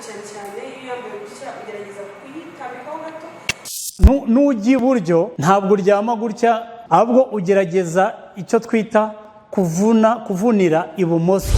cyane cyane iyo yambaye gutya ugerageza kuyitambikaho gato. Nujya iburyo ntabwo uryama gutya, ahubwo ugerageza icyo twita kuvunira ibumoso.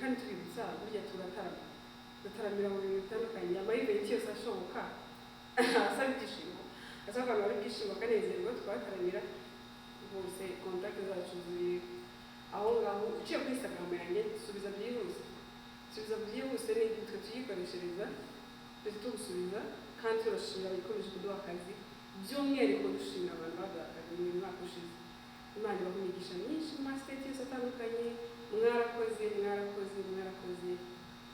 Kandi tubibutsa burya tugataramira mu bintu bitandukanye, amayiventi yose ashoboka asaba ibyishimo, asaba abantu bari ibyishimo bakanezerwa, twataramira bose. Kontakti zacu ziri aho ngaho, uciye kuri Instagram yanjye subiza byihuse ni twe tuyikoreshereza, twese tugusubiza kandi turashimira abikomeje kuduha akazi, by'umwihariko dushimira abantu baduha akazi mu mwaka ushize. Imana ibaha imigisha myinshi mu masiteti yose atandukanye. Mwarakoze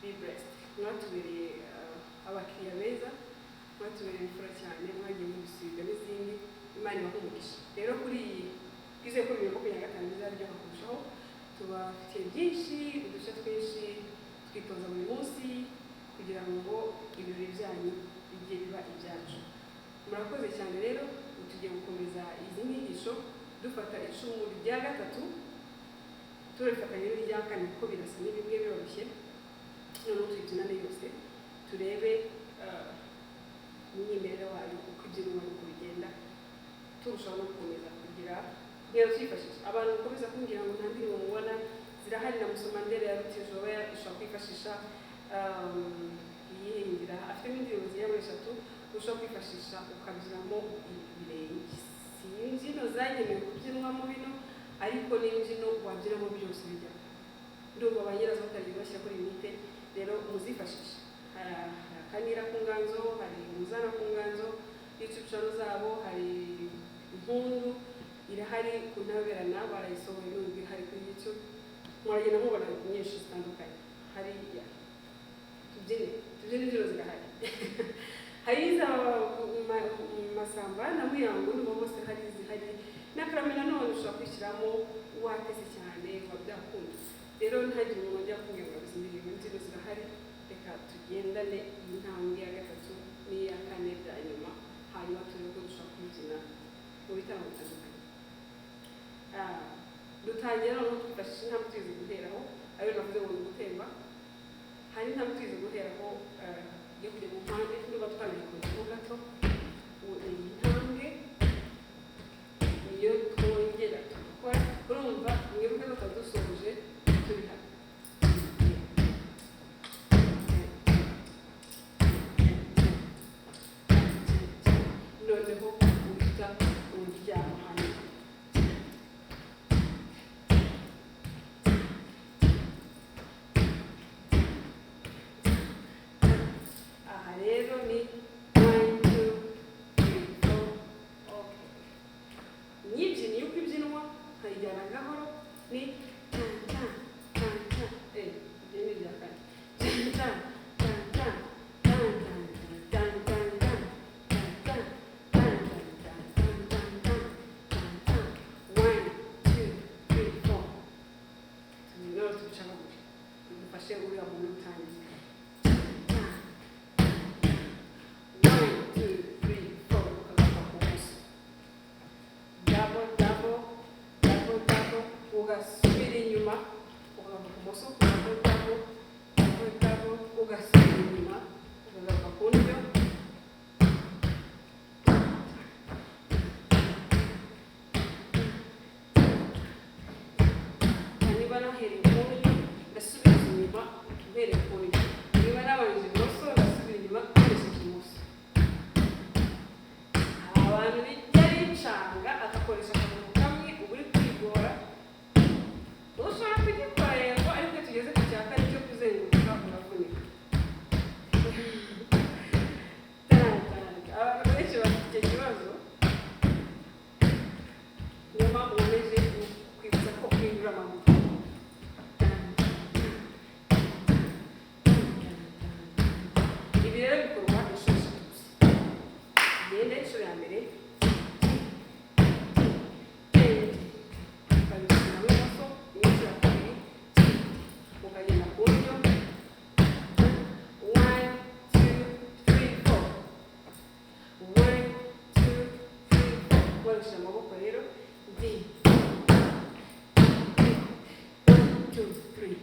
be blessed, mwatubereye abakiriya beza, mwatubereye imfura cyane, mwagiye mubisiga n'izindi. Imana ibaha umugisha. Rero kuri iyi twizeye ko 2025 bizaryoha kurushaho, tubafitiye byinshi, udushya twinshi, twitoza buri munsi kugira ngo ibirori byanyu bijye biba ibyacu. Murakoze cyane. Rero tugiye gukomeza izi nyigisho dufata icumu rya gatatu turifatanya n'irya kane kuko birasa n'ibimwe biroroshye, noneho tuyibyinane yose turebe imyimerere wayo uko ibyinwa n'uko bigenda, turushaho no gukomeza kugira rero twifashisha abantu bakomeza kumbwira ngo nta ndirimbo mubona zirahari na Musomandere ya Rutejo we ushobora kwifashisha yihimbira, afite indirimbo zigera muri 3 ushobora kwifashisha ukabyinamo ibirenge. Si imbyino zagenewe kubyinwamo bino, ariko n'imbyino wabyinamo byose bijya. Ndumva abanyirazo batagiye bashyira kuri imite, rero muzifashisha. Kanira ku nganzo, hari Muzana ku nganzo, YouTube channel zabo, hari Impundu irahari kuntaberana, barayisohoye n'undi hari kuri YouTube. Muragenda mubona nyinshi zitandukanye. Hari ya tubyine imbyino zirahari. Hari za Masamba na Muyango n'ubu bose hari zihari. N'akaramena none ushobora kwishyiramo wateze cyane wabyakunda. Rero ntagire umuntu ajya kumbwira ngo izindi imbyino zirahari. Reka tugendane iyi ntambwe ya gatatu n'iya kane bya nyuma, hanyuma turebe ko dushobora kubyina mu bitaramo bitandukanye. Dutangira no twifashisha intambwe tuzi guheraho, ayo navuze ngo gutemba. Hari intambwe tuzi guheraho yo kujya mu mpande, niba twagiye ku gato iyi ntambwe iyo twongera tugakora, urumva mwibuke ko dusoje turi hano. Noneho uhita uryama hano. Aha rero ni 1, 2, 3, 4. Okay. Nyibyinnye uko ibyinwa nkayijyana gahoro ni ibyo ni irya kane. Tubifashe uriya muntu utangiye. 1, 2, 3, 4 ukagaruka ku buso. Double, ugasubira inyuma ukagaruka ku buso, double, ugasubira inyuma ukagaruka ku ndyo. Niba nahereye ku ndyo ndasubiza inyuma mbereye ku ndyo. Niba nabanje ibumoso ndasubira inyuma nkoresheje ibumoso. Abantu bijya bicanga agakoresha akaguru kamwe, uba uri kwigora. Ushobora kugikorerwa ariko tugeze ku cya kane cyo kuzenguruka uravunika. barisha amaboko rero D 2 3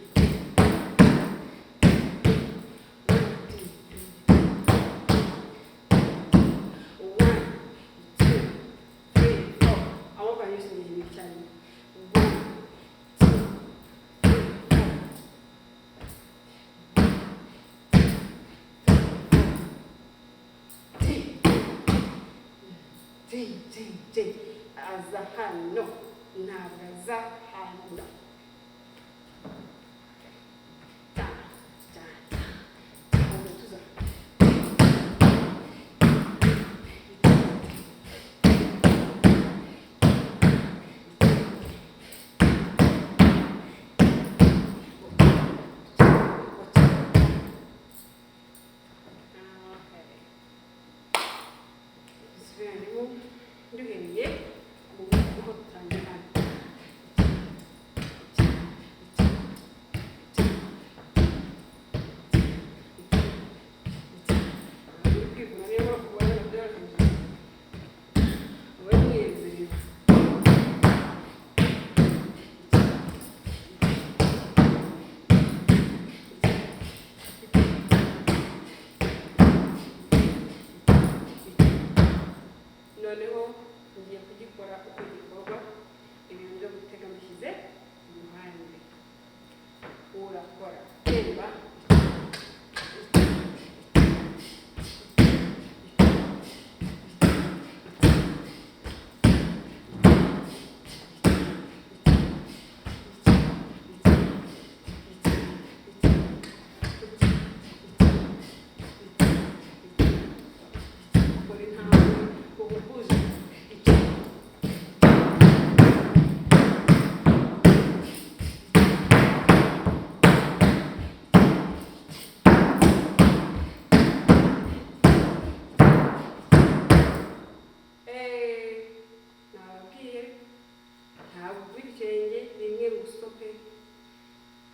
Azahano ntabwo azahano duhereye mu buryo butandukanye kwivuna niyo ubona byoroheje uba mwiyezerewe noneho ngiye kugikora uko gikorwa ibintu byo gutega mbishyize ku ruhande urakora temba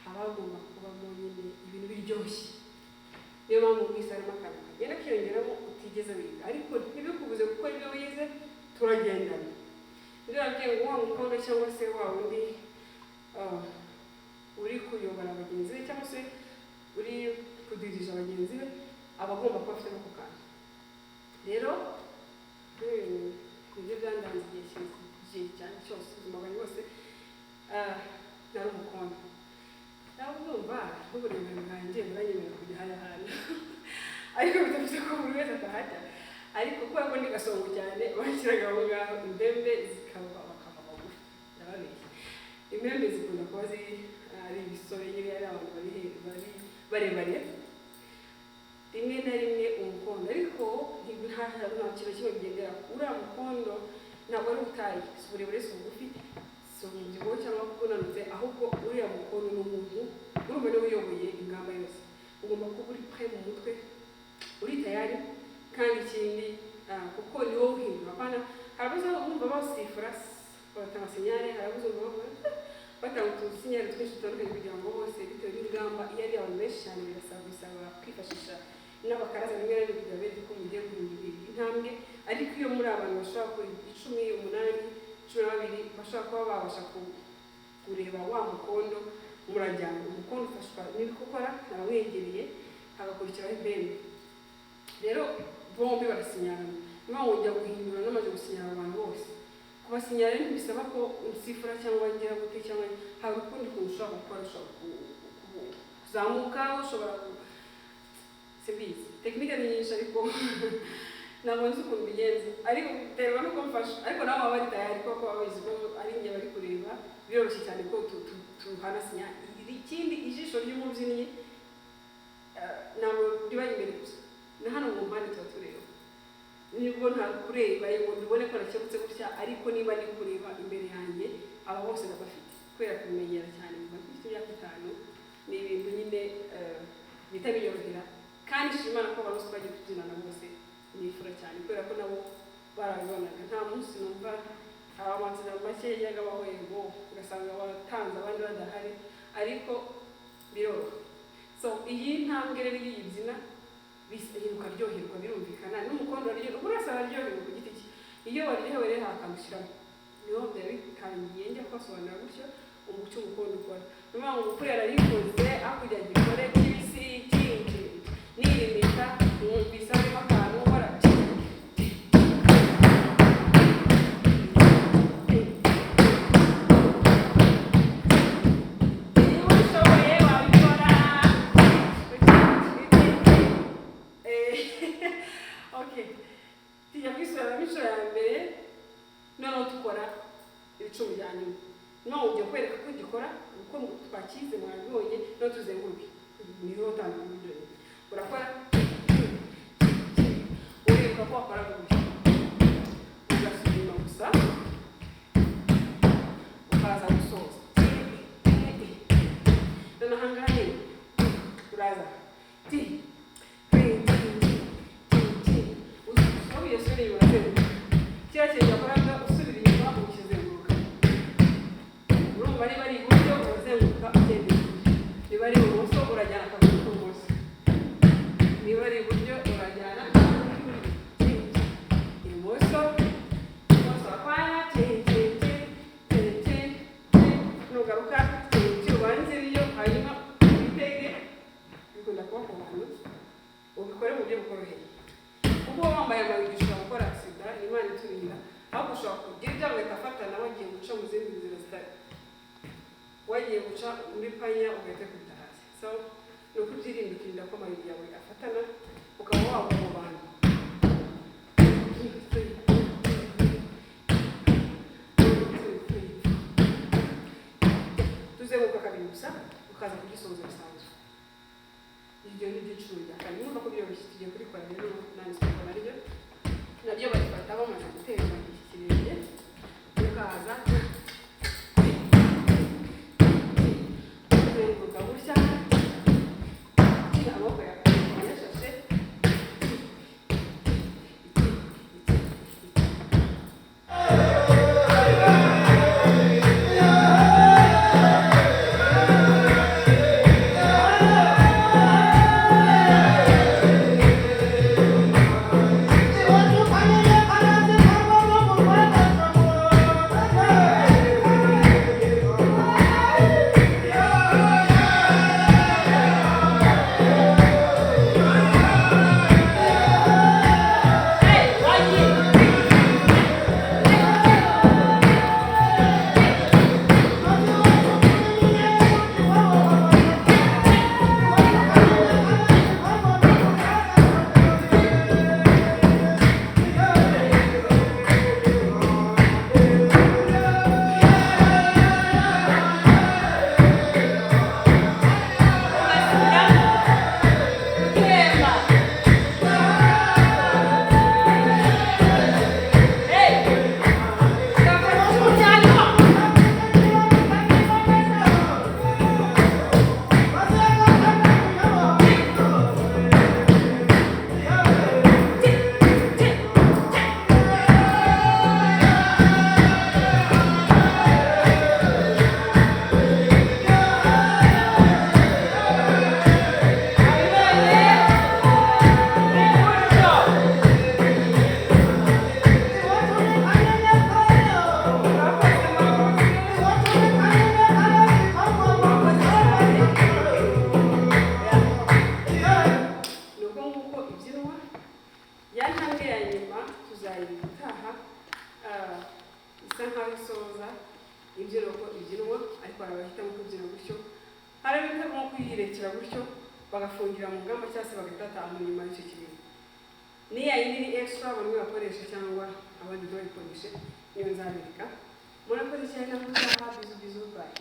hagomba kubamo nyine ibintu biryoshye niyo mpamvu mwese harimo akantu kagenda kiyongeramo utigeze wiga ariko ntibikubuze gukora ibyo wize turagendana ndababwiye ngo wa mukondo cyangwa se wa wundi uri kuyobora abagenzi be cyangwa se uri kudirija abagenzi be aba agomba kuba afite ako kantu rero nibyo byandanze igihe cyane cyose ubuzima bwanjye bwose nari umukondo ndumva n'uburebure bwanjye buranyemerera kujya hariya hantu ariko bitavuze ko buri wese atahajya ariko kubera ko ndi gasongo cyane bashyiraga aho ngaho impembe zikava bakava magufi ndababeshya impembe zikunda kuba ari ibisore nyine ari abantu bari barebare rimwe na rimwe umukondo ariko nta kintu kimwe bigendera uriya mukondo ntabwo ari utayi si uburebure si ubugufi si umubyibuho cyangwa kunanutse ahubwo uriya mukondo ni umuntu urumva niwe uyoboye ingamba yose ugomba kuba uri pre mu mutwe uri tayari kandi ikindi kuko ni wowe uhindura apana harabuze umva basifura batanga sinyare harabuze umva batanga utusinyare twinshi dutandukanye kugira ngo bose bitewe n'ingamba iyo ari abantu benshi cyane birasaba kwifashisha n'abakaraza rimwe na rimwe kugira beze ko mugiye guhindura intambwe ariko iyo muri abantu bashobora kuri 10, 8, 12 bashobora kuba babasha kureba wa mukondo murajyana umukondo ufashwa n'ibikokora abamwegereye hagakurikiraho impembe rero bombi barasinyarana niba wongera guhindura n'amaze gusinyara abantu bose kubasinyara ntibisaba ko usifura cyangwa ngera gute cyangwa hari ukundi kuntu ushobora gukora ushobora kuzamuka ushobora sibizi tekinike ni nyinshi ariko ntabwo nzi ukuntu bigenza ariko biterwa n'uko mfasha ariko nabo baba bari tayari kuko baba bazi ko ari njye bari kureba biroroshye cyane ko tuhana sinyara ikindi ijisho ry'umubyinnyi ntabwo riba imbere gusa na hano mu mpande tuba tureba nibwo nta kureba ngo ndibone ko nakebutse gutya ariko niba ndi kureba imbere yanjye aba bose ndabafite kubera kumenyera cyane mu mfite imyaka 5 ni ibintu nyine bita biyorohera kandi shimana ko abantu bagiye kubyinana bose nifura cyane kubera ko nabo barabibonaga nta munsi numva abamanzira make yagabaho yego ugasanga abatanze abandi badahari ariko biroroha so iyi ntambwe rero yiyibyina biruka ryoherwa birumvikana n'umukondo aryo urasa aryoherwa ku giti cye iyo waryohewe rero hakamushyiramo niho byari bitangiye njya kubasobanurira gutyo umuco umukondo ukora niyo mpamvu umukuru yarabikoze hakurya gikore kibisi kingi nirimika mwumvise harimo akantu ukora tujya kwisubiramo inshuro ya mbere noneho dukora ibicumi bya nyuma noneho ujya kwereka ko ugikora uko twakize mwabibonye noneho tuzenguruke niho utanga uburyo urakora uribuka ko wakora gutya ugasubima gusa ukaza gusoza noneho ahangaha nyine uraza kiriya kintu yakoraga usubira inyuma ukizenguruka urumva niba ari iburyo urazenguruka ugendeye niba ari ibumoso urajyana akaguru k'ibumoso niba ari iburyo urajyana ibumoso wakwanya nugaruka ubanze iyo hanyuma ubitege bikunda kuba ku bantu ubikore mu buryo bukoroheye kuko wambaye amayugi ushobora gukora sida imana iturinda ahubwo ushobora kugira ibyago ugahita afatana wagiye guca mu zindi nzira zitari wagiye guca muri panya ugahita kubita hasi so ni ukubyirinda ukirinda ko amayugi yawe afatana ukaba wagwa mu bantu tuzenguruka kabiri gusa ukaza kugisoza bisanzwe iryo ni ryo cumi rya kane numva ko byoroshye tugiye kurikora rero nanditswe naryo nabyo babifata bamaze guterwa ikirenge ukaza uzenguruka gutya amaboko yashashe bagafungira mu ngamba cyangwa se bagatata nyuma y'icyo kintu niya yindi ni extra bamwe bakoresha cyangwa abandi bayikoreshe niyo nzabereka murakoze cyane nakuzaha bizu bye.